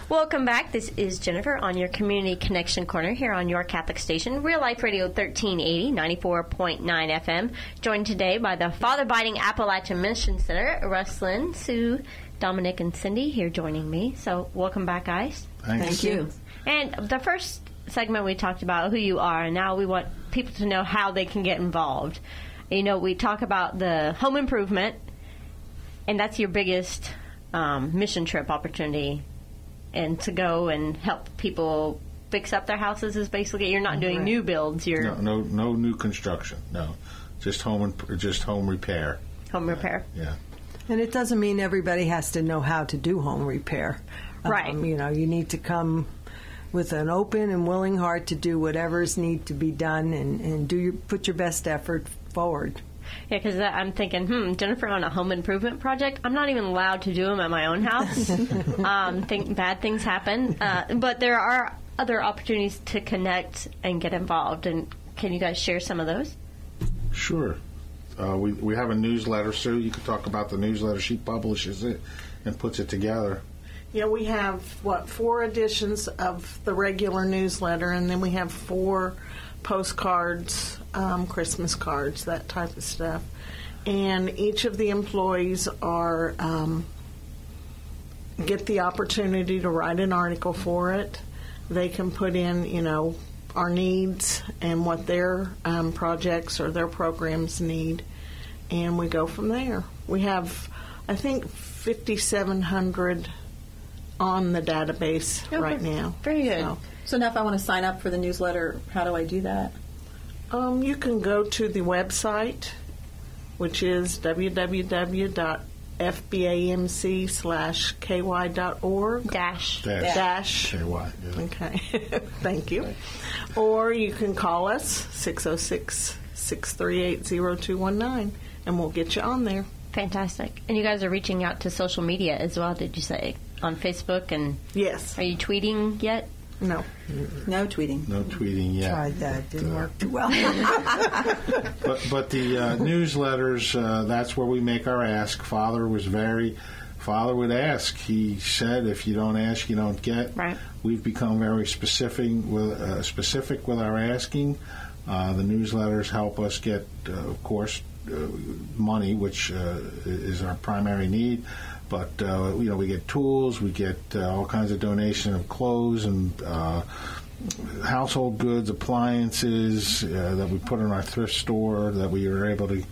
Welcome back. This is Jennifer on your Community Connection Corner here on your Catholic station, Real Life Radio 1380, 94.9 FM. Joined today by the Father Beiting Appalachian Mission Center, Ruslyn, Sue, Dominic, and Cindy here joining me. So welcome back, guys. Thank you. And the first segment we talked about who you are, and now we want people to know how they can get involved. You know, we talk about the home improvement, and that's your biggest mission trip opportunity. And to go and help people fix up their houses is basically, you're not doing new builds. You're no new construction. No, just home repair. Home repair. Yeah. And it doesn't mean everybody has to know how to do home repair. Right. You need to come with an open and willing heart to do whatever's need to be done and put your best effort forward. Yeah, because I'm thinking, Jennifer, on a home improvement project, I'm not even allowed to do them at my own house. Bad things happen. But there are other opportunities to connect and get involved. And can you guys share some of those? Sure. We have a newsletter, Sue. You could talk about the newsletter. She publishes it and puts it together. Yeah, we have, 4 editions of the regular newsletter, and then we have 4 postcards, Christmas cards, that type of stuff. And each of the employees get the opportunity to write an article for it. They can put in, our needs and what their projects or their programs need, and we go from there. We have, I think, 5,700 on the database right now. Very good. So now if I want to sign up for the newsletter, how do I do that? You can go to the website, which is www.fbamc/ky.org. Dash. KY. Yeah. Okay. Thank you. Or you can call us, 606-638-0219, and we'll get you on there. Fantastic. And you guys are reaching out to social media as well, did you say? On Facebook? And yes. Are you tweeting yet? No. No tweeting. No tweeting yet. Tried that. Didn't work too well. But the newsletters, that's where we make our ask. Father would ask. He said, if you don't ask, you don't get. Right. We've become very specific with our asking. The newsletters help us get, of course, money, which is our primary need. But, we get tools, we get all kinds of donation of clothes and household goods, appliances that we put in our thrift store that we are able to,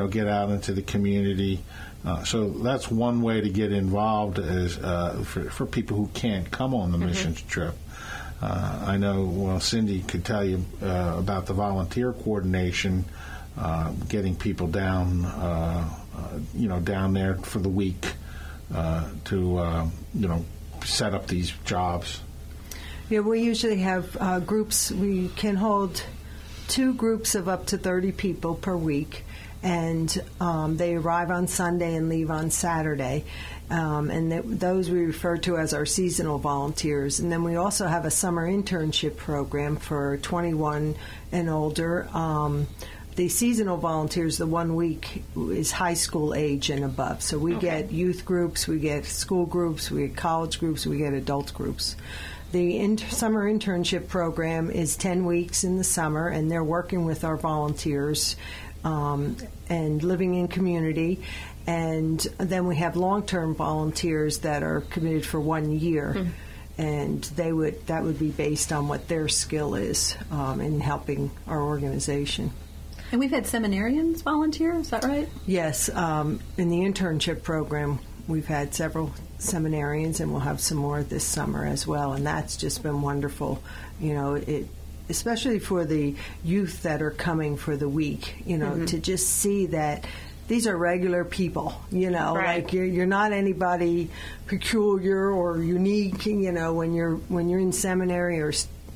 get out into the community. So that's one way to get involved is for people who can't come on the missions trip. I know, Cindy could tell you about the volunteer coordination, getting people down, down there for the week. To set up these jobs. Yeah, we usually have groups. We can hold 2 groups of up to 30 people per week, and they arrive on Sunday and leave on Saturday. And those we refer to as our seasonal volunteers. And then we also have a summer internship program for 21 and older. The seasonal volunteers, the 1 week, is high school age and above. So we get youth groups, we get school groups, we get college groups, we get adult groups. The summer internship program is 10 weeks in the summer, and they're working with our volunteers and living in community. And then we have long-term volunteers that are committed for 1 year. And that would be based on what their skill is in helping our organization. And we've had seminarians volunteer, is that right? Yes. In the internship program, we've had several seminarians, and we'll have some more this summer as well. And that's just been wonderful, especially for the youth that are coming for the week, to just see that these are regular people, right. Like you're not anybody peculiar or unique, when you're in seminary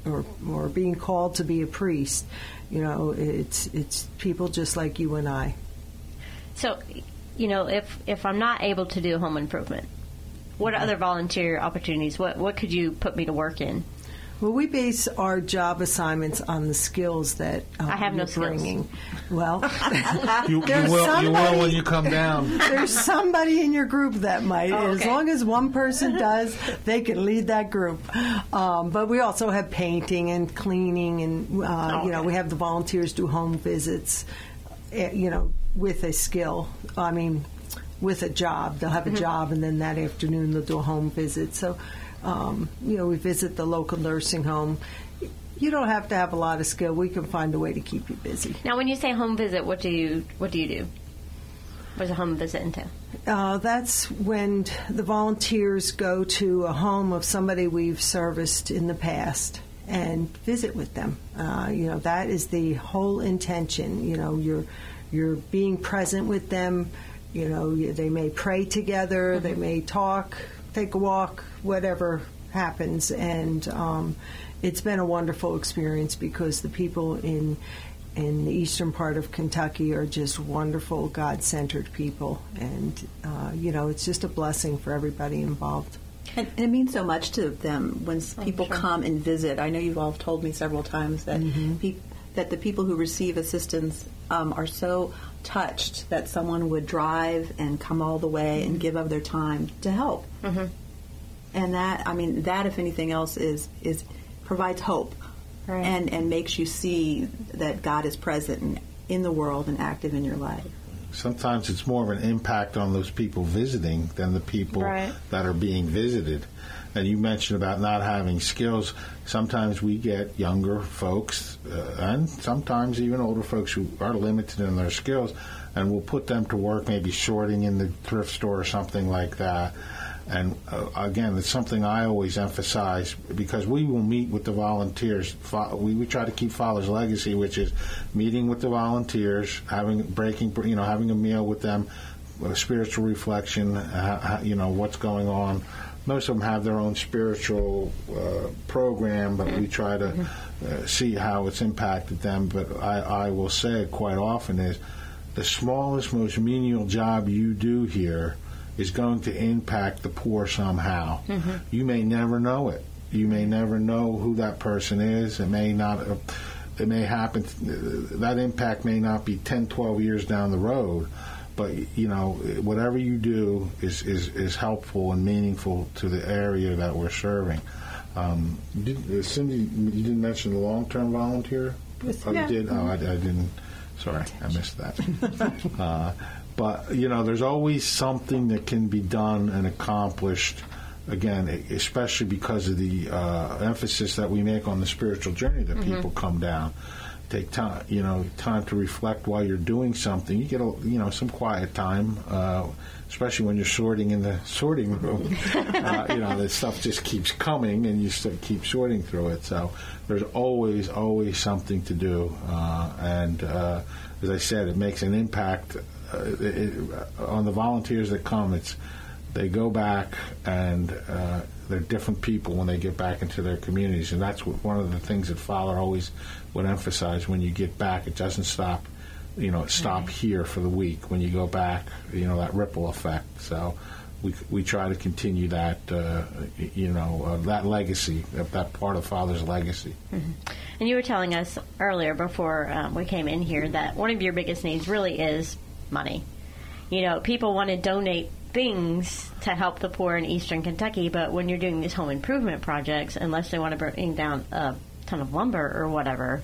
or being called to be a priest. It's people just like you and I. So, if I'm not able to do home improvement, what other volunteer opportunities? What could you put me to work in? Well, we base our job assignments on the skills that I have no you're bringing. Well, You will when you come down. there's somebody in your group that might. Oh, As okay. long as one person does, they can lead that group. But we also have painting and cleaning, and we have the volunteers do home visits. With a skill. I mean, with a job. They'll have a job, and then that afternoon they'll do a home visit. So, we visit the local nursing home. You don't have to have a lot of skill. We can find a way to keep you busy. Now, when you say home visit, what do you do? What does a home visit entail? That's when the volunteers go to a home of somebody we've serviced in the past and visit with them. That is the whole intention. You're being present with them. They may pray together. They may talk, take a walk, whatever happens. And it's been a wonderful experience because the people in the eastern part of Kentucky are just wonderful, God-centered people. And, it's just a blessing for everybody involved. And it means so much to them when people come and visit. I know you've all told me several times that that the people who receive assistance are so touched that someone would drive and come all the way and give of their time to help. And that, if anything else, is provides hope, right, and makes you see that God is present in the world and active in your life. Sometimes it's more of an impact on those people visiting than the people right, that are being visited. And you mentioned about not having skills. Sometimes we get younger folks and sometimes even older folks who are limited in their skills, and we'll put them to work maybe sorting in the thrift store or something like that. And again, it's something I always emphasize because we will meet with the volunteers. We try to keep Father's legacy, which is meeting with the volunteers, having a meal with them, spiritual reflection, what's going on. Most of them have their own spiritual program, but we try to see how it's impacted them. But I will say it quite often is the smallest, most menial job you do here is going to impact the poor somehow. You may never know it. You may never know who that person is. It may not. It may happen. That impact may not be 10, 12 years down the road. But whatever you do is helpful and meaningful to the area that we're serving. Cindy, you didn't mention the long-term volunteer. Oh, you did. Oh, I didn't. Sorry, I missed that. But, there's always something that can be done and accomplished, again, especially because of the emphasis that we make on the spiritual journey that people come down. Take time, time to reflect while you're doing something. You get, some quiet time, especially when you're sorting in the sorting room. The stuff just keeps coming and you keep sorting through it. So there's always something to do. And as I said, it makes an impact on the volunteers that come. They go back and they're different people when they get back into their communities, and that's one of the things that Father always would emphasize. When you get back, it doesn't stop. Stop here for the week. When you go back, that ripple effect. So we try to continue that, that legacy, that part of Father's legacy. And you were telling us earlier before we came in here that one of your biggest needs really is money. People want to donate things to help the poor in eastern Kentucky, but when you're doing these home improvement projects, unless they want to bring down a ton of lumber or whatever,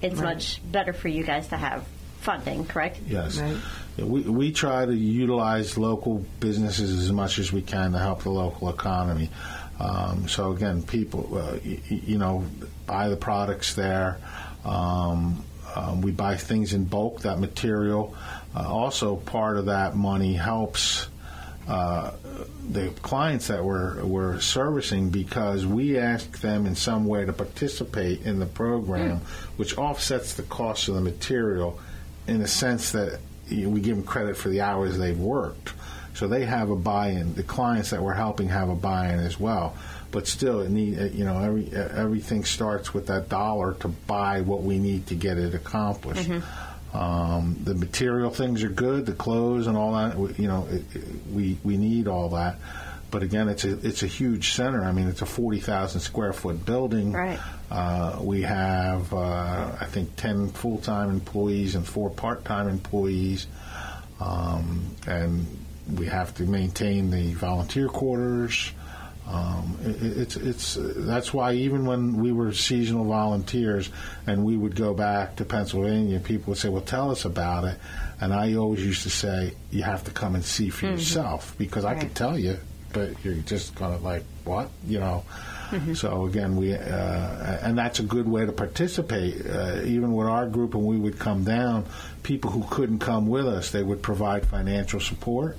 it's much better for you guys to have funding, correct? Yes. Right. We try to utilize local businesses as much as we can to help the local economy. So again, people, buy the products there. We buy things in bulk, that material. Also, part of that money helps the clients that we're servicing because we ask them in some way to participate in the program, which offsets the cost of the material in the sense that we give them credit for the hours they've worked. So they have a buy-in. The clients that we're helping have a buy-in as well. But still, everything starts with that dollar to buy what we need to get it accomplished. The material things are good, the clothes and all that. We need all that, But again, it's a huge center. I mean, it's a 40,000 square foot building. Right. We have, I think, 10 full-time employees and 4 part-time employees, and we have to maintain the volunteer quarters. That's why even when we were seasonal volunteers and we would go back to Pennsylvania, people would say, "Well, tell us about it." And I always used to say, "You have to come and see for yourself, because I could tell you, but you're just kind of like, what?" So again, and that's a good way to participate. Even with our group, when we would come down, people who couldn't come with us, they would provide financial support.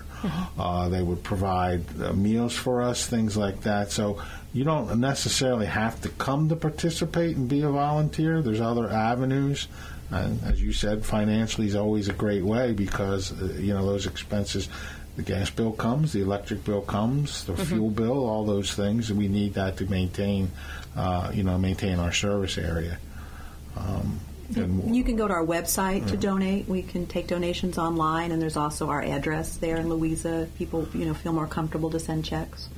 They would provide meals for us, things like that. So you don't necessarily have to come to participate and be a volunteer. There's other avenues. And as you said, financially is always a great way, because those expenses. The gas bill comes, the electric bill comes, the fuel bill, all those things, and we need that to maintain our service area. You can go to our website to donate. We can take donations online, and there's also our address there in Louisa. People, feel more comfortable to send checks.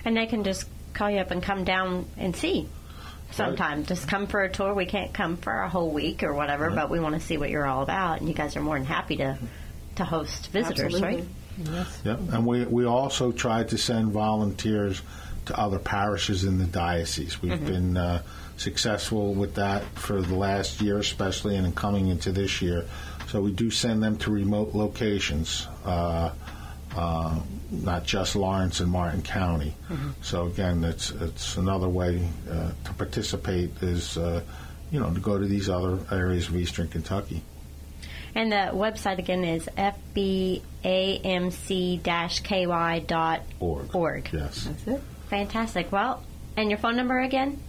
And they can just call you up and come down and see. Sometime, just come for a tour. We can't come for a whole week or whatever, but we want to see what you're all about, and you guys are more than happy to host visitors, Absolutely. right? Yes. Yep. And we also tried to send volunteers to other parishes in the diocese. We've been successful with that for the last year, especially, and coming into this year. So we do send them to remote locations, not just Lawrence and Martin County. So again, it's another way to participate is to go to these other areas of Eastern Kentucky. And the website again is fbamc-ky.org. Yes. That's it. Fantastic. Well, and your phone number again?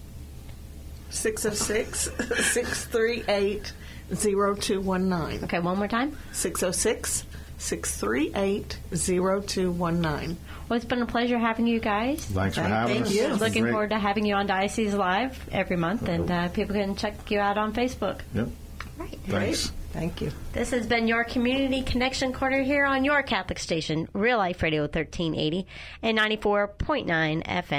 606-638-0219. Okay, one more time. 606-638-0219. Well, it's been a pleasure having you guys. Thanks for having us. Thank you. It's been Looking great. forward to having you on Diocese Live every month, and people can check you out on Facebook. Yep. Right. Thanks. Thank you. This has been your Community Connection Corner here on your Catholic station, Real Life Radio 1380 and 94.9 FM.